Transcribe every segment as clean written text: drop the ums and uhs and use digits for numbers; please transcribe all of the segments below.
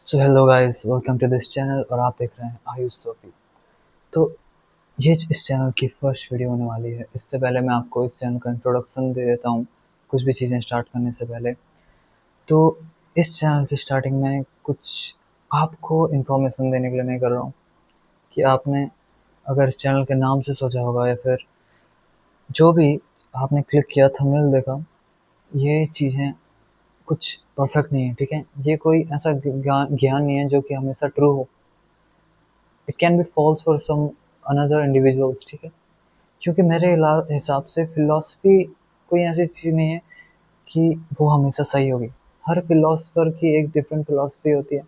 So hello guys, welcome to this channel और आप देख रहे हैं आयुष सोफी। तो ये इस चैनल की फर्स्ट वीडियो होने वाली है। इससे पहले मैं आपको इस चैनल का इंट्रोडक्शन दे देता हूँ कुछ भी चीज़ें स्टार्ट करने से पहले। तो इस चैनल की स्टार्टिंग में कुछ आपको इन्फॉर्मेशन देने के लिए नहीं कर रहा हूँ कि आपने अगर इस चैनल के नाम से सोचा होगा या फिर जो भी आपने क्लिक किया थंबनेल देखा, ये चीज़ें कुछ परफेक्ट नहीं है, ठीक है। ये कोई ऐसा ज्ञान नहीं है जो कि हमेशा ट्रू हो। It can be false for some another individuals, ठीक है। क्योंकि मेरे हिसाब से फिलॉसफी कोई ऐसी चीज़ नहीं है कि वो हमेशा सही होगी। हर फिलोसफर की एक डिफरेंट फिलॉसफी होती है।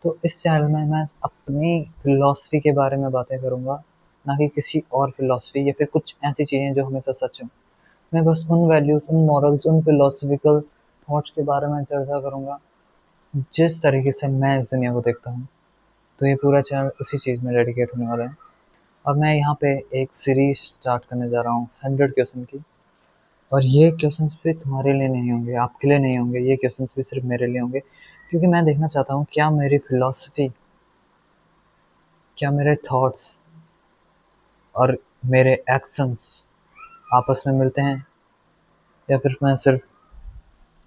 तो इस चैनल में मैं अपनी फिलॉसफी के बारे में बातें करूँगा, ना कि किसी और फिलॉसफी या फिर कुछ ऐसी चीज़ें जो हमेशा सच हों। मैं बस उन वैल्यूज़, उन मॉरल्स, उन फिलोसफिकल थॉट्स के बारे में चर्चा करूँगा जिस तरीके से मैं इस दुनिया को देखता हूँ। तो ये पूरा चैनल उसी चीज़ में डेडिकेट होने वाला है। और मैं यहाँ पे एक सीरीज स्टार्ट करने जा रहा हूँ 100 क्वेश्चन की। और ये क्वेश्चंस भी तुम्हारे लिए नहीं होंगे, आपके लिए नहीं होंगे, ये क्वेश्चंस भी सिर्फ मेरे लिए होंगे। क्योंकि मैं देखना चाहता हूँ क्या मेरी फिलॉसफी, क्या मेरे थॉट्स और मेरे एक्शंस आपस में मिलते हैं, या फिर मैं सिर्फ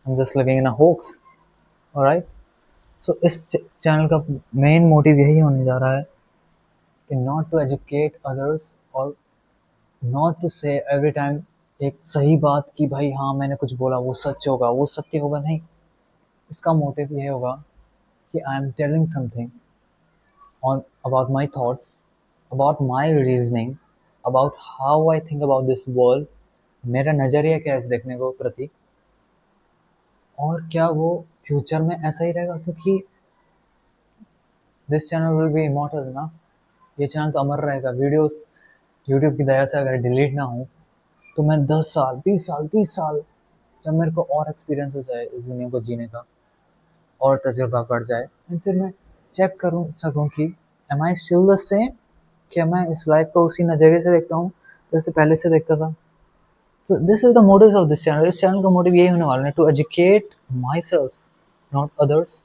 just living in a hoax. Alright. So इस चैनल का मेन मोटिव यही होने जा रहा है कि नॉट टू एजुकेट अदर्स और नॉट टू से एवरी टाइम एक सही बात कि भाई हाँ मैंने कुछ बोला वो सच होगा, वो सत्य होगा, नहीं। इसका मोटिव ये होगा कि I am telling something on about my thoughts, about my reasoning, about how I think about this world. मेरा नज़रिया क्या है इस देखने को प्रति, और क्या वो फ्यूचर में ऐसा ही रहेगा। क्योंकि this channel will be immortal ना। ये चैनल तो अमर रहेगा। वीडियोस यूट्यूब की दया से अगर डिलीट ना हो तो मैं 10 साल, 20 साल, 30 साल, जब मेरे को और एक्सपीरियंस हो जाए इस दुनिया को जीने का और तजुर्बा बढ़ जाए, एंड फिर मैं चेक करूँ सकूँ कि am I still the same, क्या मैं इस लाइफ को उसी नज़रिए से देखता हूँ जैसे पहले से देखता था। तो this is the motive of this channel. इस चैनल का मोटिव यही होने वाला है, to educate myself, not others.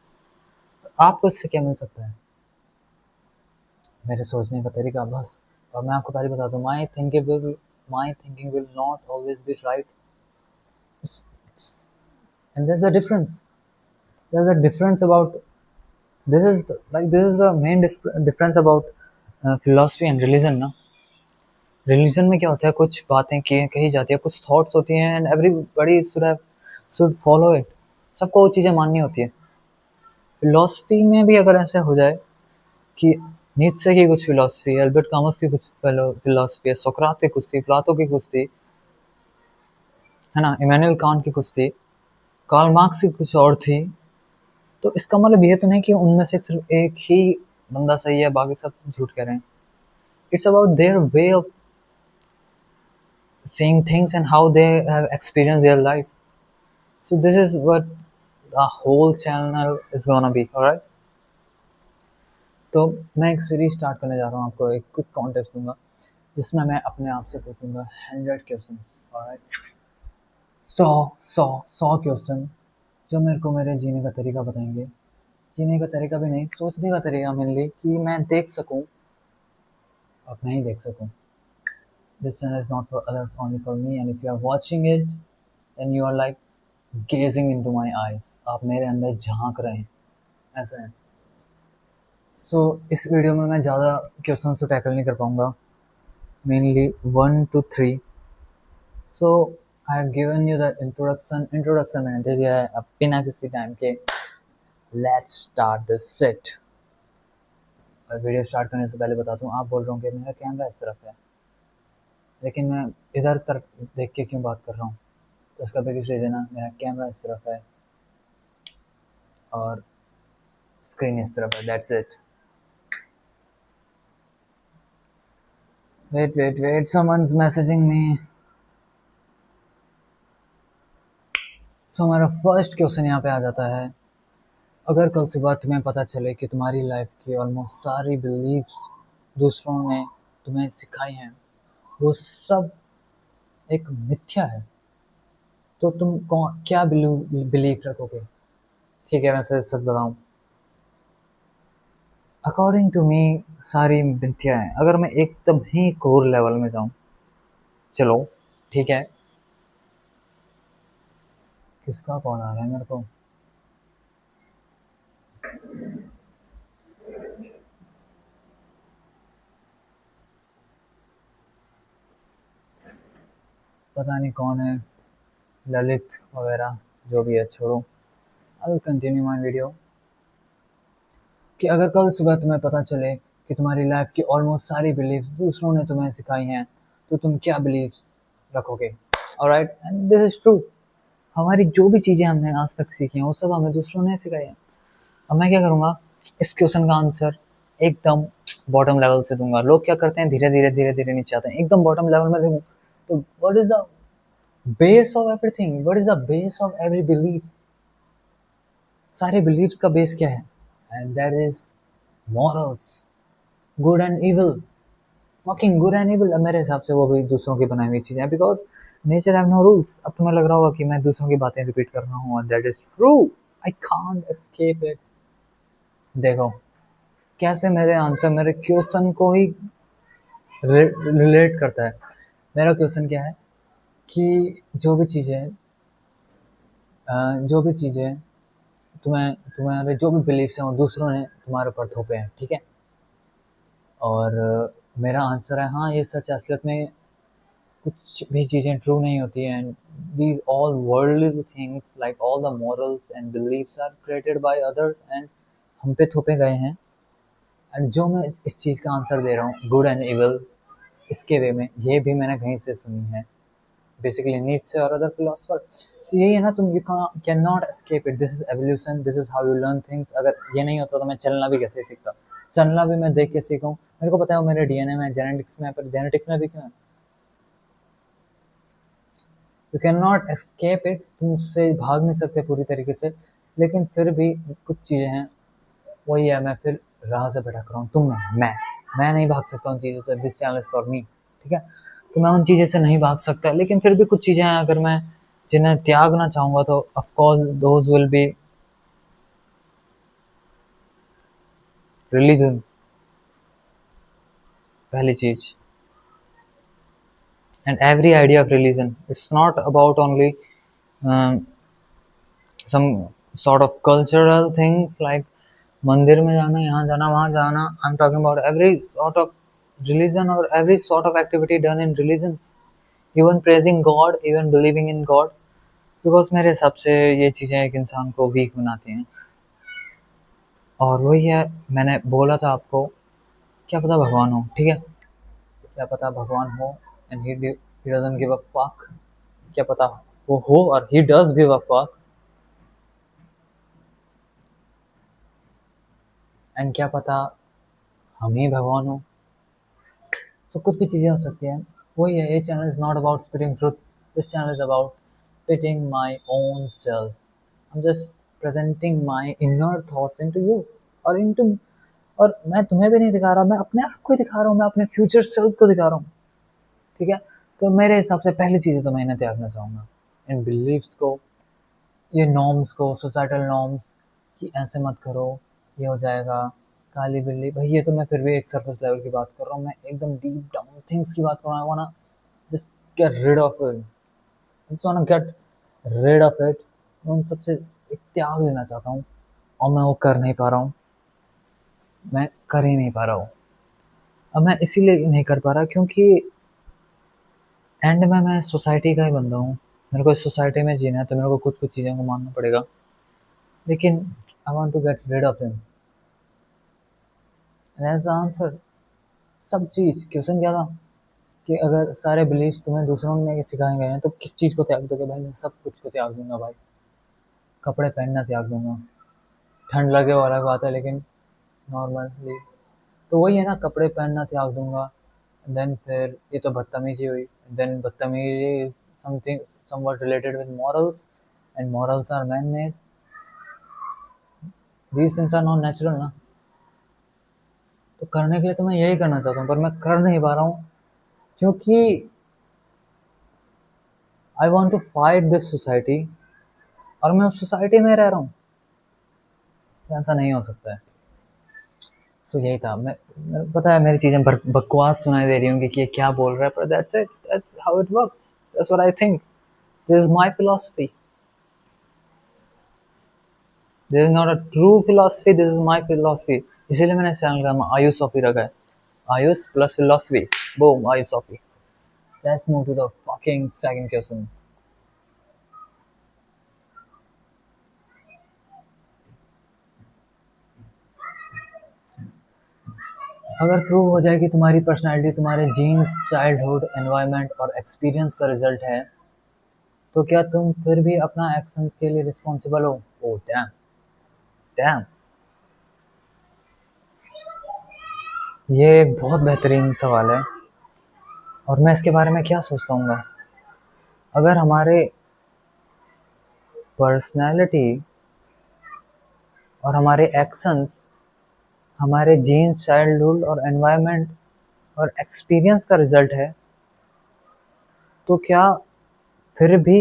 आपको इससे क्या मिल सकता है? मेरे सोचने का तरीका बस। और मैं आपको पहले बता दूँ, my thinking will not always be right. And there's a difference. There's a difference about this is the main difference about philosophy and religion ना। रिलीजन में क्या होता है, कुछ बातें की कही जाती है, कुछ थॉट्स होती हैं, and everybody should follow it. सबको वो चीज़ें माननी होती है। फिलोसफी में भी अगर ऐसा हो जाए कि नीत्शे की कुछ फिलोसफी है, अल्बर्ट कामस की कुछ फिलोसफी है, सोक्रात की कुछ थी, प्लाटो की कुछ थी, है ना, इमैनुअल कांट की कुछ थी, कार्ल मार्क्स की कुछ और थी, तो इसका मतलब ये तो नहीं कि उनमें से सिर्फ एक ही बंदा सही है, बाकी सब झूठ कह रहे हैं। It's about their way of seeing things and how they have experienced their life. So this is what the whole channel is gonna be, alright? तो मैं एक सीरीज स्टार्ट करने जा रहा हूँ, आपको एक क्विक कॉन्टेक्स्ट दूंगा जिसमें मैं अपने आप से पूछूंगा 100 क्वेश्चंस, ऑलराइट। 100 क्वेश्चन जो मेरे को मेरे जीने का तरीका बताएंगे। जीने का तरीका भी नहीं, सोचने का तरीका मेनली, कि मैं देख सकूं और मैं ही देख सकूं। This channel is not for others, only for me, and if you are watching it then you are like gazing into my eyes, आप मेरे अंदर झांक रहे हैं, ऐसा है। इस वीडियो में मैं ज़्यादा क्वेश्चन तो टैकल नहीं कर पाऊँगा, mainly 1 to 3। I have given you the introduction मैंने दे दिया है। अब बिना किसी टाइम के लेट्स स्टार्ट दिस सेट। और वीडियो स्टार्ट करने से पहले बता दूँ, आप बोल रहे होंगे मेरा कैमरा इस तरफ है, लेकिन मैं इधर तरफ देख के क्यों बात कर रहा हूँ, तो इसका बिगेस्ट रीज़न है मेरा कैमरा इस तरफ है और स्क्रीन इस तरफ है, that's it. Wait, someone's messaging me. हमारा फर्स्ट क्वेश्चन यहाँ पे आ जाता है। अगर कल सुबह तुम्हें पता चले कि तुम्हारी लाइफ की ऑलमोस्ट सारी बिलीव्स दूसरों ने तुम्हें सिखाई हैं, वो सब एक मिथ्या है, तो तुम क्या बिलीव रखोगे? ठीक है, मैं सच बताऊँ, अकॉर्डिंग टू मी सारी मिथ्या है। अगर मैं एकदम ही कोर लेवल में जाऊं, चलो ठीक है। किसका कॉल आ रहा है मेरे को? पता नहीं कौन है, ललित वगैरह, जो भी है छोड़ो। I will continue my video. कि अगर कल सुबह तुम्हें पता चले कि तुम्हारी लाइफ की ऑलमोस्ट सारी बिलीव्स दूसरों ने तुम्हें सिखाई हैं, तो तुम क्या बिलीव्स रखोगे? Alright, and this is true. हमारी जो भी चीज़ें हमने आज तक सीखी हैं वो सब हमें दूसरों ने सिखाई हैं। अब मैं क्या करूँगा, इस क्वेश्चन का आंसर एकदम बॉटम लेवल से दूंगा। लोग क्या करते हैं, धीरे धीरे नीचे आते हैं, एकदम बॉटम लेवल में दूँ तो what is the base of everything, what is the base of every belief? सारे बिलीव्स का बेस क्या है? And that is morals, good and evil. Fucking good and evil मेरे हिसाब से वो भी दूसरों की बनाई हुई चीजें हैं, because nature have no rules. अब तुम्हें लग रहा होगा कि मैं दूसरों की बातें रिपीट कर रहा हूँ, that is true. I can't escape it. देखो कैसे मेरे आंसर मेरे क्वेश्चन को ही रिलेट करता है। मेरा क्वेश्चन क्या है कि जो भी चीज़ें तुम्हें तुम्हारे जो भी बिलीफ्स हैं वो दूसरों ने तुम्हारे ऊपर थोपे हैं, ठीक है? और मेरा आंसर है हाँ, ये सच है। असलियत में कुछ भी चीज़ें ट्रू नहीं होती हैं। These all worldly things like all the morals and beliefs are created by others and हम पे थोपे गए हैं। एंड जो मैं इस चीज़ का आंसर दे रहा हूँ, गुड एंड इविल, इसके वे में, ये भी मैंने कहीं से सुनी है, बेसिकली नीड्स और अदर फिलोसफर। तो यही है ना, तुम you can not escape it. This is evolution, this is how you learn things. अगर ये नहीं होता तो मैं चलना भी कैसे सीखता? चलना भी मैं देख के सीखा हूँ। मेरे को पता है वो मेरे डीएनए में, जेनेटिक्स में, पर जेनेटिक्स में भी क्यों है? You can not escape it, तुम उससे भाग नहीं सकते पूरी तरीके से। लेकिन फिर भी कुछ चीज़ें हैं, वही है, मैं फिर राह से भटक रहा हूँ। मैं नहीं भाग सकता उन चीज़ों से। This channel is for me, ठीक है? तो मैं उन चीज़ों से नहीं भाग सकता, लेकिन फिर भी कुछ चीज़ें हैं अगर मैं जिन्हें त्यागना चाहूँगा तो of course those will be religion. पहली चीज़, and every idea of religion, it's not about only some sort of cultural things like मंदिर में जाना, यहाँ जाना, वहाँ जाना। I am talking about every sort of religion or every sort of activity done in religions, even praising God, even believing in God, because मेरे हिसाब से ये चीज़ें एक इंसान को वीक बनाती हैं। और वही है, मैंने बोला था आपको, क्या पता भगवान हो, ठीक है? क्या पता भगवान हो and he doesn't give a fuck। क्या पता वो हो और he does give a fuck। And क्या पता हम ही भगवान हो। सो कुछ भी चीज़ें हो सकती हैं। वही है, ये channel is not about spitting truth, this channel is about spitting my own self. I am just presenting my inner thoughts into you और इनटू, और मैं तुम्हें भी नहीं दिखा रहा, मैं अपने आप को दिखा रहा हूँ, मैं अपने फ्यूचर सेल्फ को दिखा रहा हूँ, ठीक है? तो मेरे हिसाब से पहली चीज़ तो मैं इन्हें त्यागना चाहूँगा, इन बिलीव्स को, ये नॉर्म्स को, सोसाइटल नॉर्म्स कि ऐसे मत करो, ये हो जाएगा, काली बिल्ली। भाई ये तो मैं फिर भी एक सरफेस लेवल की बात कर रहा हूँ, मैं एकदम डीप डाउन थिंग्स की बात कर रहा हूँ। I wanna just get rid of it, just wanna get rid of it. मैं उन सबसे एक त्याग लेना चाहता हूँ और मैं वो कर नहीं पा रहा हूँ। मैं कर ही नहीं पा रहा हूँ। अब मैं इसीलिए नहीं कर पा रहा क्योंकि एंड में मैं सोसाइटी का ही बंदा हूँ। मेरे को इस सोसाइटी में जीना है तो मेरे को कुछ कुछ चीज़ों को मानना पड़ेगा, लेकिन I want to get rid of them. And as answer, सब चीज़, क्वेश्चन क्या था कि अगर सारे बिलीव्स तुम्हें दूसरों ने सिखाए गए हैं तो किस चीज़ को त्याग दोगे? भाई मैं सब कुछ को त्याग दूंगा भाई। कपड़े पहनना त्याग दूंगा, ठंड लगे वो अलग बात है, लेकिन नॉर्मली तो वही है ना, कपड़े पहनना त्याग दूंगा। देन फिर ये तो बदतमीजी हुई। देन बदतमीजी is something somewhat related with morals, and morals are man made. These things are not natural ना। तो करने के लिए तो मैं यही करना चाहता हूँ, पर मैं कर नहीं पा रहा हूँ क्योंकि I want to fight this society और मैं उस सोसाइटी में रह रहा हूँ। तो ऐसा नहीं हो सकता है। सो यही था। पता है मेरी चीज़ें बकवास सुनाई दे रही होंगी कि ये क्या बोल रहा है, पर that's it, that's how it works, that's what I think, this is my philosophy, this is not a true philosophy, this is my philosophy. इसीलिए मैंने इस चैनल का नाम आयुष सॉफी रखा है, Ayush plus philosophy, boom, Ayush sophy. Let's move to the fucking second question. अगर prove हो जाए कि तुम्हारी पर्सनैलिटी तुम्हारे जीन्स, चाइल्डहुड, एनवायरनमेंट और एक्सपीरियंस का रिजल्ट है, तो क्या तुम फिर भी अपना एक्शंस के लिए रिस्पॉन्सिबल हो? ओह डैम, डैम, ये एक बहुत बेहतरीन सवाल है और मैं इसके बारे में क्या सोचता हूँ। अगर हमारे पर्सनैलिटी और हमारे एक्शंस हमारे जीन्स, चाइल्डहुड और एनवायरनमेंट और एक्सपीरियंस का रिजल्ट है, तो क्या फिर भी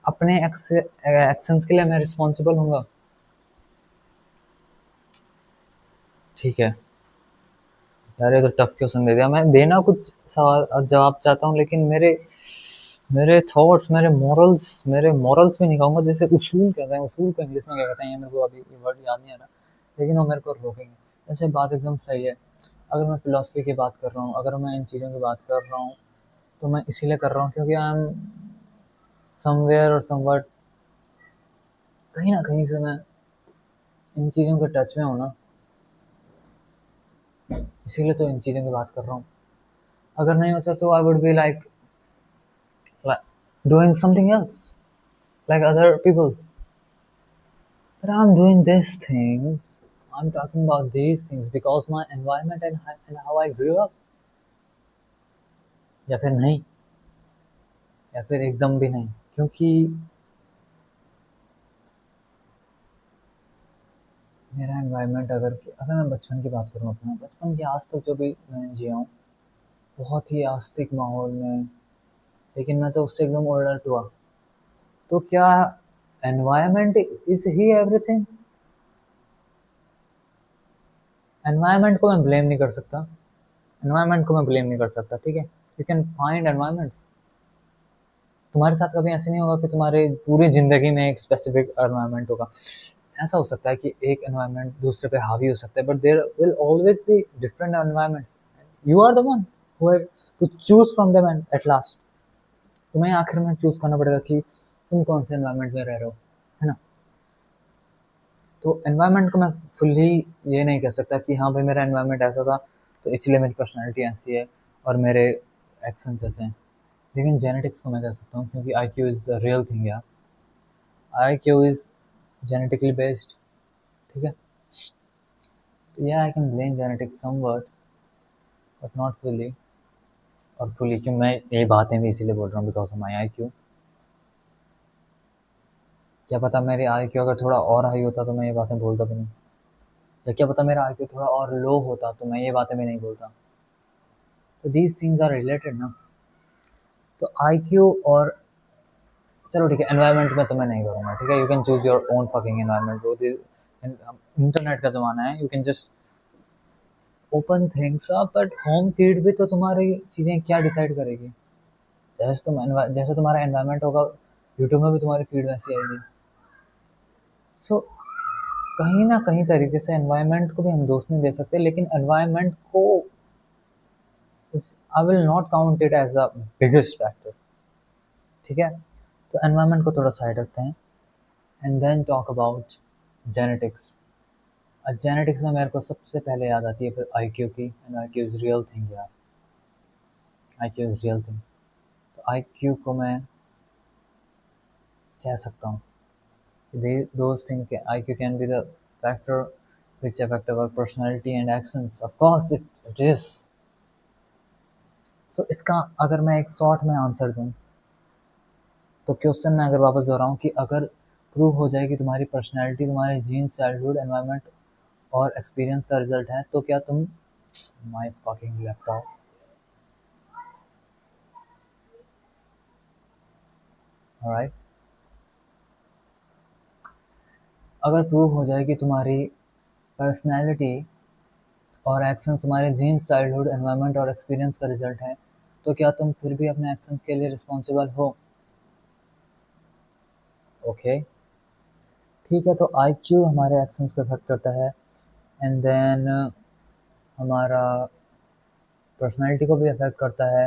अपने एक्शंस के लिए मैं रिस्पॉन्सिबल हूँगा? ठीक है यार, ये तो टफ क्वेश्चन दे दिया। मैं देना कुछ सवाल जवाब चाहता हूँ, लेकिन मेरे मेरे थॉट्स, मेरे मॉरल्स भी नहीं कहूँगा, जैसे उसूल कहते हैं, उसूल को इंग्लिश में क्या कहते हैं, ये मेरे को अभी वर्ड याद नहीं आ रहा, लेकिन वो मेरे को रोकेंगे। वैसे बात एकदम सही है। अगर मैं फिलोसफी की बात कर रहा हूँ, अगर मैं इन चीज़ों की बात कर रहा हूँ, तो मैं इसीलिए कर रहा हूँ क्योंकि आई एम समवेयर और समवट, कहीं ना कहीं से मैं इन चीज़ों के टच में हूँ ना, इसीलिए तो इन चीज़ों की बात कर रहा हूँ। अगर नहीं होता तो I would be like doing something else like other people. But I'm doing these things. I'm talking about these things because my environment and how I grew up. या फिर नहीं, या फिर एकदम भी नहीं, क्योंकि मेरा एनवायरनमेंट, अगर मैं बचपन की बात करूँ, अपना बचपन के आज तक जो भी मैंने जिया हूँ, बहुत ही आस्तिक माहौल में, लेकिन मैं तो उससे एकदम उलट हुआ। तो क्या environment is he everything? Environment को मैं ब्लेम नहीं कर सकता, एनवायरनमेंट को मैं ब्लेम नहीं कर सकता, ठीक है। You can find environments. तुम्हारे साथ कभी ऐसे नहीं होगा कि तुम्हारे पूरी जिंदगी में एक स्पेसिफिक एनवायरनमेंट होगा। ऐसा हो सकता है कि एक एनवायरनमेंट दूसरे पे हावी हो सकता है, but there will always be different environments. You are the one who have to choose from them at last. तुम्हें आखिर में चूज करना पड़ेगा कि तुम कौन से एनवायरनमेंट में रह रहे हो, है ना। तो एनवायरनमेंट को मैं फुल्ली ये नहीं कह सकता कि हाँ भाई मेरा एनवायरनमेंट ऐसा था तो इसलिए मेरी पर्सनैलिटी ऐसी है और मेरे एक्शंस ऐसे हैं। लेकिन जेनेटिक्स को मैं कह सकता हूँ, क्योंकि I Q is the real thing यार। I Q is genetically based, ठीक है। तो या I can blame genetics somewhat, but not fully. और फुली क्यों मैं ये बातें भी इसीलिए बोल रहा हूँ because of my I Q. क्या पता मेरी आई क्यू अगर थोड़ा और हाई होता तो मैं ये बातें बोलता भी नहीं, या क्या पता मेरा आई क्यू थोड़ा और लो होता तो मैं ये बातें भी नहीं बोलता। तो दीज थिंग्स आर रिलेटेड ना। तो आई क्यू और चलो ठीक है, एनवायरनमेंट में तो मैं नहीं करूँगा, ठीक है। You can choose your own fucking environment. Internet का ज़माना है, you can just open things up, but home feed भी तो तुम्हारी चीज़ें क्या डिसाइड करेगी। जैसे तुम्हारा एनवायरनमेंट होगा, यूट्यूब में भी तुम्हारी फीड वैसी आएगी। सो कहीं ना कहीं तरीके से एनवायरनमेंट को भी हम दोष नहीं दे सकते, लेकिन एनवायरनमेंट को I will not count it as the biggest factor, ठीक है। तो एनवायरनमेंट को थोड़ा साइड रखते हैं and then talk about genetics. Genetics में मेरे को सबसे पहले याद आती है फिर आई क्यू की, and I Q is real thing यार, I Q is real thing. तो आई क्यू को मैं कह सकता हूँ those things, IQ can be the factor which affect our personality and actions. Of course it is. So इसका अगर मैं एक शॉर्ट में आंसर दूँ, तो क्वेश्चन में अगर वापस दोहराऊँ कि अगर प्रूव हो जाए कि तुम्हारी पर्सनैलिटी तुम्हारे जीन्स, चाइल्डहुड, एनवायरनमेंट और एक्सपीरियंस का रिजल्ट है, तो क्या तुम माई फकिंग लैपटॉप, ऑलराइट, अगर प्रूव हो जाए कि तुम्हारी पर्सनैलिटी और एक्शंस तुम्हारे जीन्स, चाइल्डहुड, एनवायरनमेंट और एक्सपीरियंस का रिजल्ट है, तो क्या तुम फिर भी अपने एक्शंस के लिए रिस्पॉन्सिबल हो? ओके, ठीक है। तो आईक्यू हमारे एक्शंस को अफेक्ट करता है, एंड देन हमारा पर्सनैलिटी को भी अफेक्ट करता है,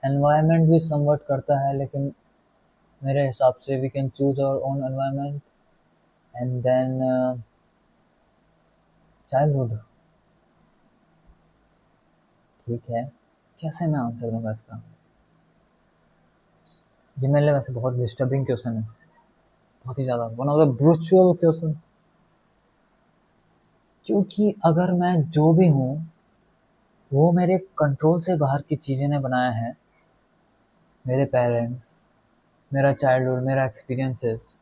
एनवायरनमेंट भी समवट करता है, लेकिन मेरे हिसाब से we can choose our own environment, and then childhood. ठीक है, कैसे मैं आंसर दूंगा इसका? ये मेरे लिए वैसे बहुत डिस्टर्बिंग क्वेश्चन है, बहुत ही ज़्यादा, वन ऑफ द ब्रूचुअल क्वेश्चन। क्योंकि अगर मैं जो भी हूँ वो मेरे कंट्रोल से बाहर की चीज़ें ने बनाया है, मेरे पेरेंट्स, मेरा चाइल्डहुड, मेरा एक्सपीरियंसेस,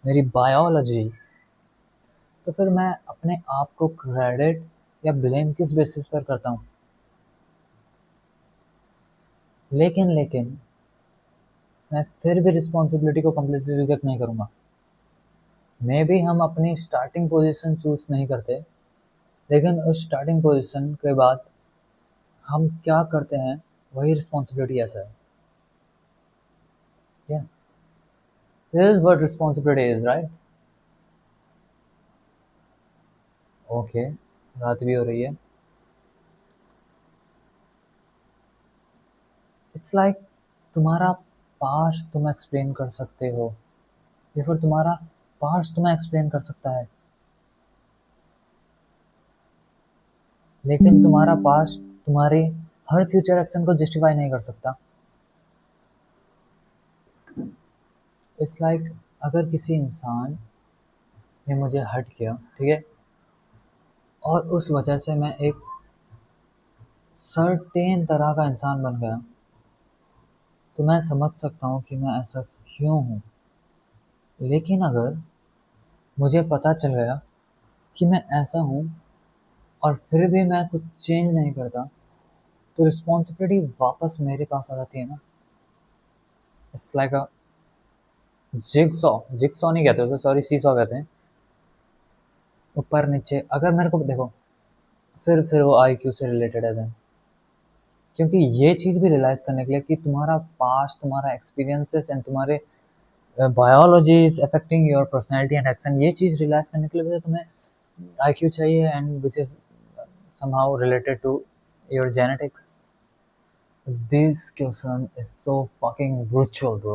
मेरी बायोलॉजी, तो फिर मैं अपने आप को क्रेडिट या ब्लेम किस बेसिस पर करता हूँ? लेकिन मैं फिर भी रिस्पॉन्सिबिलिटी को कम्प्लीटली रिजेक्ट नहीं करूँगा। मे बी हम अपनी स्टार्टिंग पोजीशन चूज नहीं करते, लेकिन उस स्टार्टिंग पोजीशन के बाद हम क्या करते हैं वही रिस्पॉन्सिबिलिटी ऐसा है। Yeah, this is what responsibility is, right? Okay, रात भी हो रही है। इट्स लाइक तुम्हारा पास्ट तुम एक्सप्लेन कर सकते हो, या फिर तुम्हारा पास्ट तुम्हें एक्सप्लेन कर सकता है, लेकिन तुम्हारा पास्ट तुम्हारे हर फ्यूचर एक्शन को जस्टिफाई नहीं कर सकता। इट्स लाइक अगर किसी इंसान ने मुझे हर्ट किया, ठीक है, और उस वजह से मैं एक सर्टेन तरह का इंसान बन गया, तो मैं समझ सकता हूँ कि मैं ऐसा क्यों हूँ। लेकिन अगर मुझे पता चल गया कि मैं ऐसा हूँ और फिर भी मैं कुछ चेंज नहीं करता, तो रिस्पॉन्सिबिलिटी वापस मेरे पास आ जाती है ना। It's like a jigsaw, jigsaw नहीं कहते उसे, सॉरी, सीसॉ कहते हैं। ऊपर नीचे, अगर मेरे को देखो, फिर वो आईक्यू से रिलेटेड है then। क्योंकि ये चीज़ भी रियलाइज़ करने के लिए कि तुम्हारा पास्ट, तुम्हारा एक्सपीरियंसेस एंड तुम्हारे biology is affecting your personality and action, ये चीज़ रियलाइज़ करने के लिए भी तो तुम्हें आईक्यू चाहिए, and which is somehow related to your genetics. This question is so fucking brutal, bro.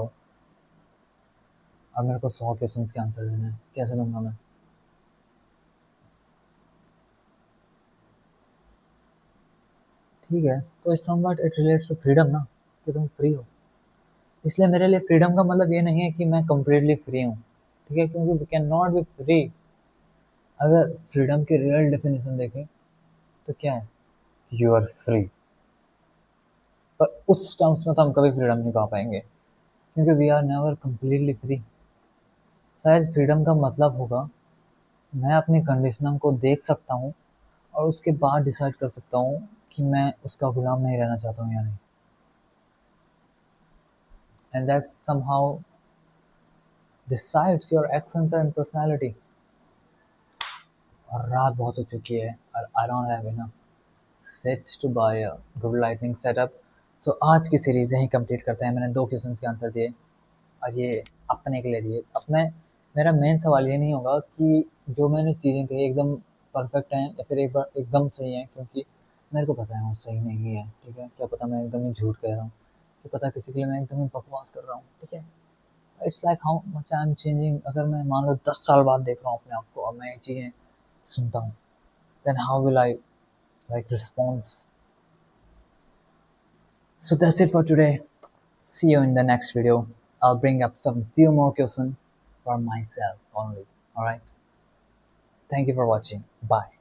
अब मेरे को 100 क्वेश्चंस के आंसर देने हैं, कैसे दूंगा मैं? ठीक है, तो somewhat it relates to freedom ना, कि तुम फ्री हो। इसलिए मेरे लिए फ्रीडम का मतलब ये नहीं है कि मैं कम्प्लीटली फ्री हूँ, ठीक है, क्योंकि we can not be free. अगर फ्रीडम की रियल डेफिनेशन देखें तो क्या है? You are free. पर उस टर्म्स में तो हम कभी फ्रीडम नहीं पा पाएंगे, क्योंकि we are never completely free. शायद फ्रीडम का मतलब होगा मैं अपनी कंडीशनिंग को देख सकता हूँ और उसके बाद डिसाइड कर सकता हूँ कि मैं उसका गुलाम नहीं रहना चाहता हूँ या नहीं। And that somehow decides your actions and personality. और रात बहुत हो चुकी है और I don't have enough set to buy a good lightning setup. So आज की सीरीज यहीं कंप्लीट करते हैं। मैंने 2 क्वेश्चंस के आंसर दिए और ये अपने के लिए दिए। अब मैं, मेरा मेन सवाल ये नहीं होगा कि जो मैंने चीज़ें कही एकदम परफेक्ट हैं या फिर एक बार एकदम सही हैं, क्योंकि मेरे को पता है वो सही नहीं है, ठीक है। क्या पता मैं एकदम ही झूठ कह रहा हूँ, क्या पता किसी के लिए मैं एकदम ही बकवास कर रहा हूँ, ठीक है। It's like how much I am changing. अगर मैं मान लो 10 साल बाद देख रहा हूँ अपने आप को और मैं ये चीज़ें सुनता हूँ, then how will I like response. So that's it for today. See you in the next video. I'll bring up some few more questions for myself only. Alright. Thank you for watching. Bye.